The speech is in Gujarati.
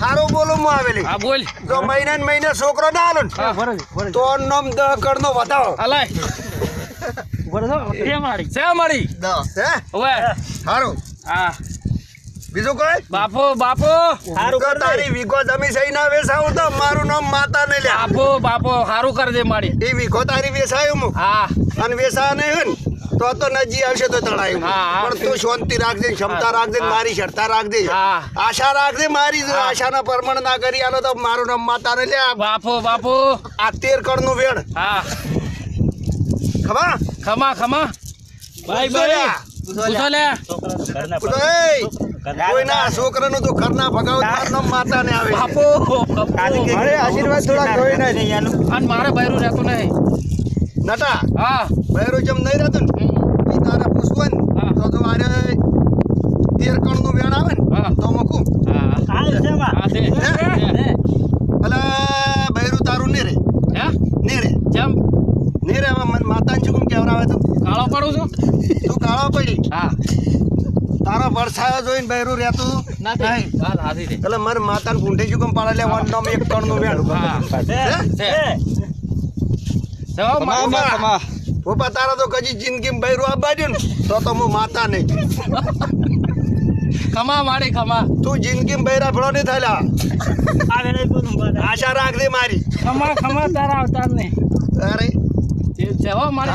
હારો બોલો મુ આવેલી હા બોલ જો મહિને ને મહિને છોકરો ના આલો ને તો નામ 10 કરોડ નો વધાવો અલાય એ મારી છે મારી 10 હે ઓવે હારો હા બીજું કોઈ બાપો બાપો હારું કર તારી વીઘો જમી સહી ના વેસાવું તો મારું નામ માતા ને લ્યા બાપો બાપો હારું કર દે મારી એ વીઘો તારી વેસાયું મુ હા અને વેસા નહીં હોય ને તો નજી આવશે તો તળાયું હા. પણ તું શાંતિ રાખજે ક્ષમતા રાખજે મારી શરતા રાખજે હા. આશા રાખજે મારી આશાના પરમણ ના કરી આલો તો મારું નામ માતા ને લ્યા બાપો બાપો આ 13 કરોડ નું વેણ હા ખબર ખમા ખમા બાય બાય પૂછો લે કોઈના છોકરાનું તો ઘરના ભગાવ તારું નામ માતા ને આવે બાપો અરે આશીર્વાદ થોડા કોઈ નહીં અને મારે બૈરું રહેતું નહીં નટા હા બહેરો જેમ નહીં રહેતું ને એ તારા પૂછવું હા. ને તો મારે 13 કરોડ નું વેણ આવે ને હા. તો મૂકું હા હા દે ભલા બહેરું તારું નહીં રે હે નહીં રે જેમ નહીં રે હવે મને માતાને શું કેમ કેવડાવે તું કાળો પડું છું તું કાળો પડી હા તારા વરસાદ જોઈને બહેરું રહેતું નહીં વાત હાથી દે એટલે મારે માતાને પૂંઠે શું કેમ પાડે લે વન નામ 1 કરોડ નું વેણ હા હે? પપ્પા તારા તો કજી જિંદગી બહેરું આપવા દે ને તો હું માતા નહીં ખમા મારી ખમા તું જિંદગી બહેરા ભળો નહીં થયેલા આશા રાખજે મારી ખમા ખમા તારા અવતાર ને અરે છે હો મારી